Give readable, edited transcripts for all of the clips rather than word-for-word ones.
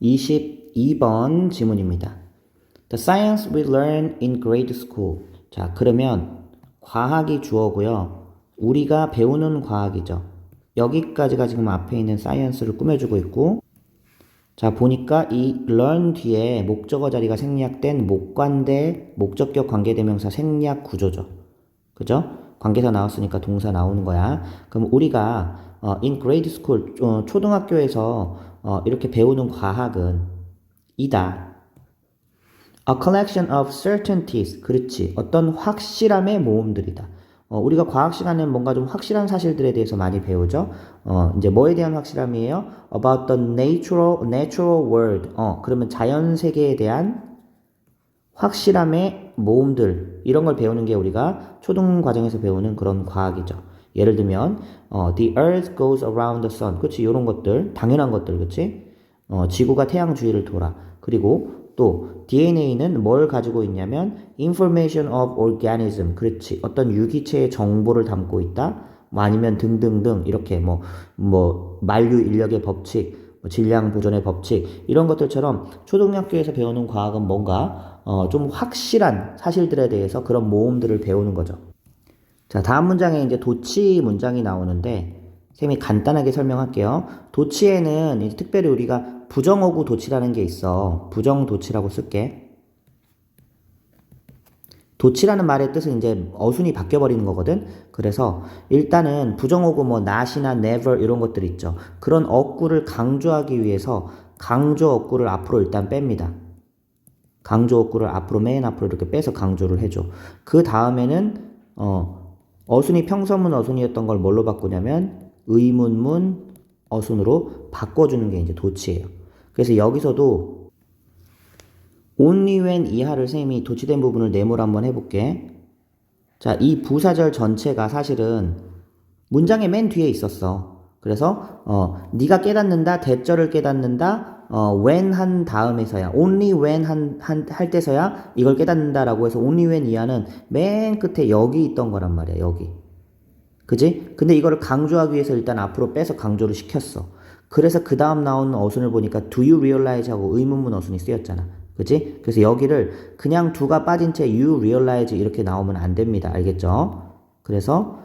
22번 지문입니다. The science we learn in grade school. 자, 그러면 과학이 주어고요. 우리가 배우는 과학이죠. 여기까지가 지금 앞에 있는 science를 꾸며주고 있고, 자, 보니까 이 learn 뒤에 목적어 자리가 생략된 목관대 목적격 관계대명사 생략 구조죠. 그죠? 관계사 나왔으니까 동사 나오는 거야. 그럼 우리가 in grade school, 초등학교에서 이렇게 배우는 과학은 이다. A collection of certainties. 그렇지. 어떤 확실함의 모음들이다. 우리가 과학 시간에는 뭔가 좀 확실한 사실들에 대해서 많이 배우죠. 이제 뭐에 대한 확실함이에요? About the natural world. 그러면 자연 세계에 대한 확실함의 모음들, 이런 걸 배우는 게 우리가 초등 과정에서 배우는 그런 과학이죠. 예를 들면 the earth goes around the sun. 그렇지? 이런 것들, 당연한 것들, 그렇지? 지구가 태양 주위를 돌아. 그리고 또 DNA는 뭘 가지고 있냐면 information of organism. 그렇지? 어떤 유기체의 정보를 담고 있다. 뭐 아니면 등등등 이렇게 뭐 만류 인력의 법칙, 질량 보존의 법칙, 이런 것들처럼 초등학교에서 배우는 과학은 뭔가 좀 확실한 사실들에 대해서 그런 모음들을 배우는 거죠. 자, 다음 문장에 이제 도치 문장이 나오는데 쌤이 간단하게 설명할게요. 도치에는 이제 특별히 우리가 부정어구 도치라는 게 있어. 부정도치라고 쓸게. 도치라는 말의 뜻은 이제 어순이 바뀌어버리는 거거든. 그래서 일단은 부정어구 뭐 not이나 never 이런 것들 있죠. 그런 어구를 강조하기 위해서 강조 어구를 앞으로 일단 뺍니다. 강조 어구를 앞으로 맨 앞으로 이렇게 빼서 강조를 해줘. 그 다음에는 어순이 평서문 어순이었던 걸 뭘로 바꾸냐면 의문문 어순으로 바꿔주는 게 이제 도치예요. 그래서 여기서도 only when 이하를 쌤이 도치된 부분을 네모로 한번 해볼게. 자, 이 부사절 전체가 사실은 문장의 맨 뒤에 있었어. 그래서 네가 깨닫는다, 대절을 깨닫는다, when 한 다음에서야, only when 할 때서야 이걸 깨닫는다라고 해서 only when 이하는 맨 끝에 여기 있던 거란 말이야, 여기. 그지? 근데 이거를 강조하기 위해서 일단 앞으로 빼서 강조를 시켰어. 그래서 그 다음 나오는 어순을 보니까 do you realize 하고 의문문 어순이 쓰였잖아. 그지? 그래서 여기를 그냥 두가 빠진 채 you realize 이렇게 나오면 안 됩니다. 알겠죠? 그래서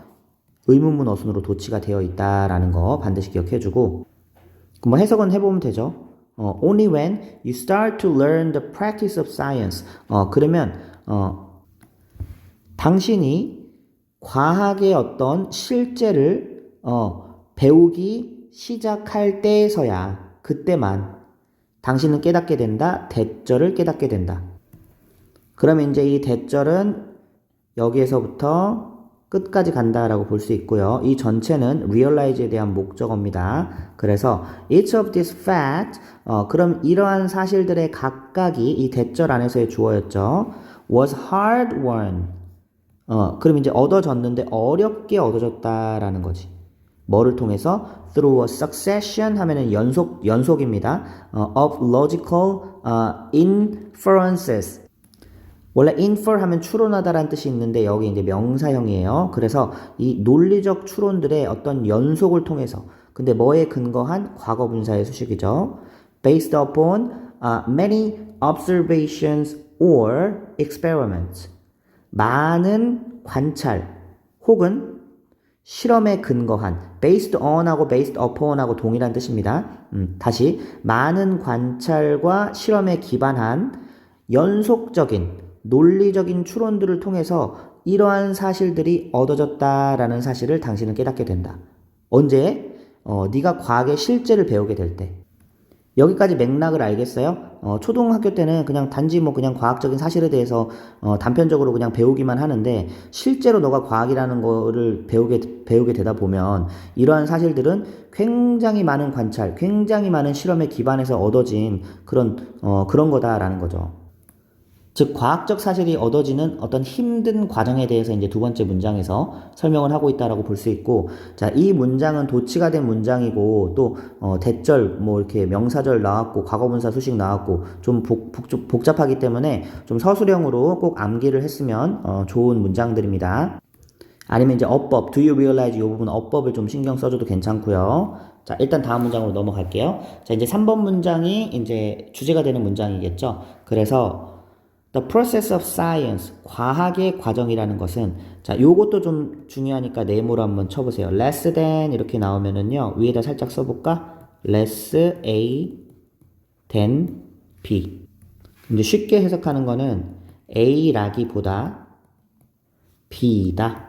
의문문 어순으로 도치가 되어 있다라는 거 반드시 기억해주고, 뭐 해석은 해보면 되죠. Only when you start to learn the practice of science. 그러면 당신이 과학의 어떤 실제를 배우기 시작할 때에서야, 그때만 당신은 깨닫게 된다. 대절을 깨닫게 된다. 그러면 이제 이 대절은 여기에서부터 끝까지 간다라고 볼 수 있고요. 이 전체는 realize에 대한 목적어입니다. 그래서 each of these facts, 그럼 이러한 사실들의 각각이 이 대절 안에서의 주어였죠. was hard won. 그럼 이제 얻어졌는데 어렵게 얻어졌다라는 거지. 뭐를 통해서? through a succession 하면은 연속입니다. of logical inferences. 원래 infer 하면 추론하다라는 뜻이 있는데 여기 이제 명사형이에요. 그래서 이 논리적 추론들의 어떤 연속을 통해서, 근데 뭐에 근거한? 과거 분사의 수식이죠. based upon many observations or experiments. 많은 관찰 혹은 실험에 근거한, based on하고 based upon하고 동일한 뜻입니다. 다시 많은 관찰과 실험에 기반한 연속적인 논리적인 추론들을 통해서 이러한 사실들이 얻어졌다라는 사실을 당신은 깨닫게 된다. 언제? 네가 과학의 실제를 배우게 될 때. 여기까지 맥락을 알겠어요? 초등학교 때는 그냥 단지 그냥 과학적인 사실에 대해서 단편적으로 그냥 배우기만 하는데, 실제로 너가 과학이라는 거를 배우게 되다 보면 이러한 사실들은 굉장히 많은 관찰, 굉장히 많은 실험에 기반해서 얻어진 그런 거다라는 거죠. 즉 과학적 사실이 얻어지는 어떤 힘든 과정에 대해서 이제 두 번째 문장에서 설명을 하고 있다라고 볼 수 있고, 자, 이 문장은 도치가 된 문장이고 또 대절 이렇게 명사절 나왔고 과거분사 수식 나왔고 좀 복잡하기 때문에 좀 서술형으로 꼭 암기를 했으면 좋은 문장들입니다. 아니면 이제 어법, do you realize 이 부분 어법을 좀 신경 써줘도 괜찮고요. 자, 일단 다음 문장으로 넘어갈게요. 자, 이제 3번 문장이 이제 주제가 되는 문장이겠죠. 그래서 The process of science, 과학의 과정이라는 것은 자, 요것도 좀 중요하니까 네모로 한번 쳐보세요. less than 이렇게 나오면은요. 위에다 살짝 써볼까? less A than B. 근데 쉽게 해석하는 거는 A라기보다 B다.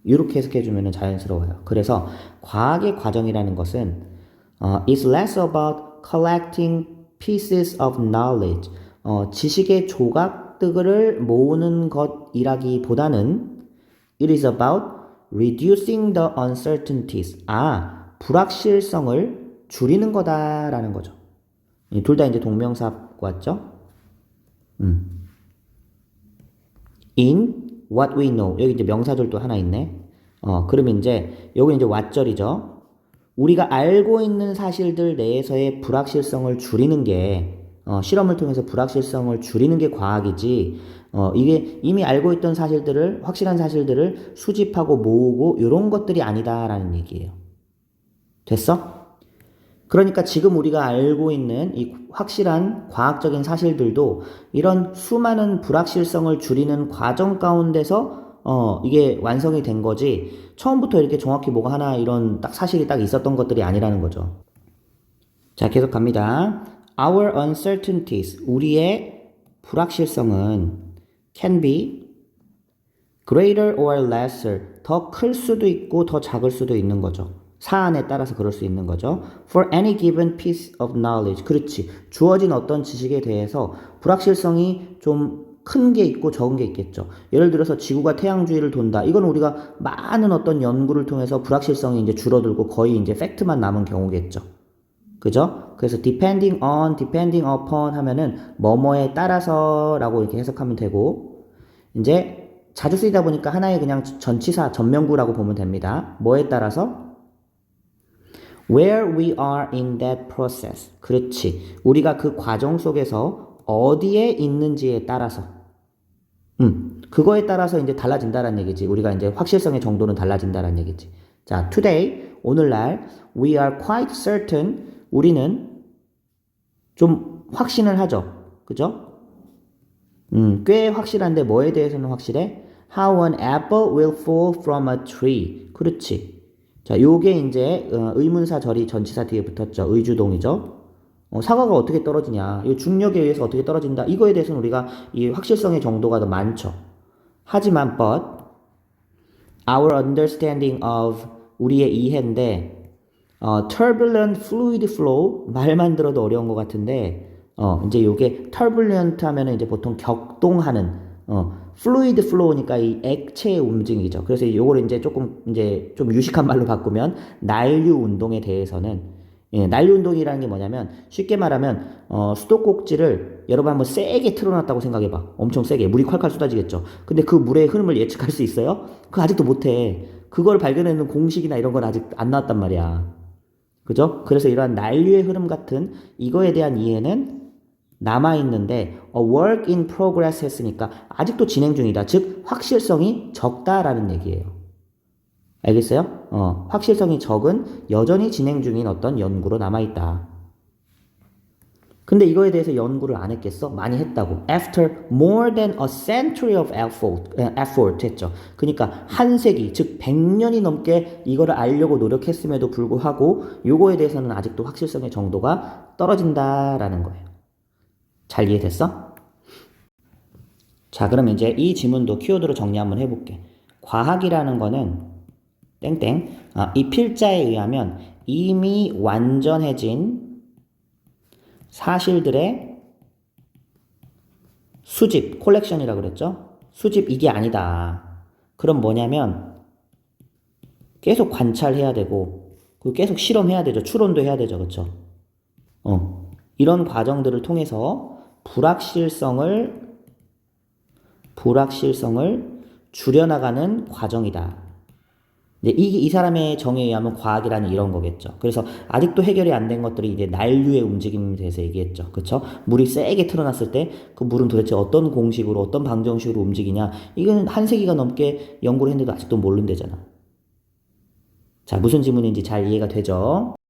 이렇게 해석해주면 자연스러워요. 그래서 과학의 과정이라는 것은 is less about collecting pieces of knowledge. 지식의 조각들을 모으는 것이라기보다는 it is about reducing the uncertainties. 불확실성을 줄이는 거다라는 거죠. 둘 다 이제 동명사 같죠? In what we know. 여기 이제 명사절도 하나 있네. 그러면 이제 여기 이제 what절이죠. 우리가 알고 있는 사실들 내에서의 불확실성을 줄이는 게 실험을 통해서 불확실성을 줄이는 게 과학이지. 이게 이미 알고 있던 사실들을 확실한 사실들을 수집하고 모으고 이런 것들이 아니다라는 얘기예요. 됐어? 그러니까 지금 우리가 알고 있는 이 확실한 과학적인 사실들도 이런 수많은 불확실성을 줄이는 과정 가운데서 이게 완성이 된 거지 처음부터 이렇게 정확히 뭐가 하나 이런 딱 사실이 딱 있었던 것들이 아니라는 거죠. 자, 계속 갑니다. Our uncertainties, 우리의 불확실성은 can be greater or lesser, 더 클 수도 있고 더 작을 수도 있는 거죠. 사안에 따라서 그럴 수 있는 거죠. For any given piece of knowledge. 그렇지. 주어진 어떤 지식에 대해서 불확실성이 좀 큰 게 있고 적은 게 있겠죠. 예를 들어서 지구가 태양 주위를 돈다. 이건 우리가 많은 어떤 연구를 통해서 불확실성이 이제 줄어들고 거의 이제 팩트만 남은 경우겠죠. 그죠? 그래서 depending on, depending upon 하면은 뭐뭐에 따라서라고 이렇게 해석하면 되고 이제 자주 쓰이다 보니까 하나의 그냥 전치사, 전명구라고 보면 됩니다. 뭐에 따라서? Where we are in that process. 그렇지. 우리가 그 과정 속에서 어디에 있는지에 따라서. 그거에 따라서 이제 달라진다는 얘기지. 우리가 이제 확실성의 정도는 달라진다는 얘기지. 자, today, 오늘날, we are quite certain. 우리는 좀 확신을 하죠. 그죠? 꽤 확실한데 뭐에 대해서는 확실해? How an apple will fall from a tree. 그렇지. 자, 요게 이제 의문사 절이 전치사 뒤에 붙었죠. 의주동이죠. 사과가 어떻게 떨어지냐. 이 중력에 의해서 어떻게 떨어진다. 이거에 대해서는 우리가 이 확실성의 정도가 더 많죠. 하지만 but our understanding of 우리의 이해인데 turbulent fluid flow 말만 들어도 어려운 것 같은데 이제 요게 turbulent 하면은 이제 보통 격동하는 fluid flow니까 이 액체의 움직이죠. 그래서 요걸 이제 조금 이제 좀 유식한 말로 바꾸면 난류 운동에 대해서는 난류 운동이라는 게 뭐냐면 쉽게 말하면 수도꼭지를 여러분 한번 세게 틀어놨다고 생각해봐. 엄청 세게 물이 콸콸 쏟아지겠죠. 근데 그 물의 흐름을 예측할 수 있어요? 그거 아직도 못해. 그걸 발견해내는 공식이나 이런 건 아직 안 나왔단 말이야. 그죠? 그래서 이러한 난류의 흐름 같은 이거에 대한 이해는 남아있는데 a work in progress 했으니까 아직도 진행 중이다. 즉 확실성이 적다라는 얘기예요. 알겠어요? 확실성이 적은 여전히 진행 중인 어떤 연구로 남아있다. 근데 이거에 대해서 연구를 안 했겠어? 많이 했다고. After more than a century of effort 했죠. 그러니까 한 세기, 즉 100년이 넘게 이거를 알려고 노력했음에도 불구하고 요거에 대해서는 아직도 확실성의 정도가 떨어진다라는 거예요. 잘 이해됐어? 자, 그럼 이제 이 지문도 키워드로 정리 한번 해볼게. 과학이라는 거는 땡땡 이 필자에 의하면 이미 완전해진 사실들의 수집, 콜렉션이라고 그랬죠? 수집 이게 아니다. 그럼 뭐냐면 계속 관찰해야 되고 그리고 계속 실험해야 되죠. 추론도 해야 되죠. 그렇죠? 이런 과정들을 통해서 불확실성을 줄여나가는 과정이다. 이 사람의 정의에 의하면 과학이라는 이런 거겠죠. 그래서 아직도 해결이 안 된 것들이 이제 난류의 움직임에 대해서 얘기했죠. 그쵸? 물이 세게 틀어놨을 때 그 물은 도대체 어떤 공식으로 어떤 방정식으로 움직이냐. 이건 한 세기가 넘게 연구를 했는데도 아직도 모른대잖아. 자, 무슨 지문인지 잘 이해가 되죠?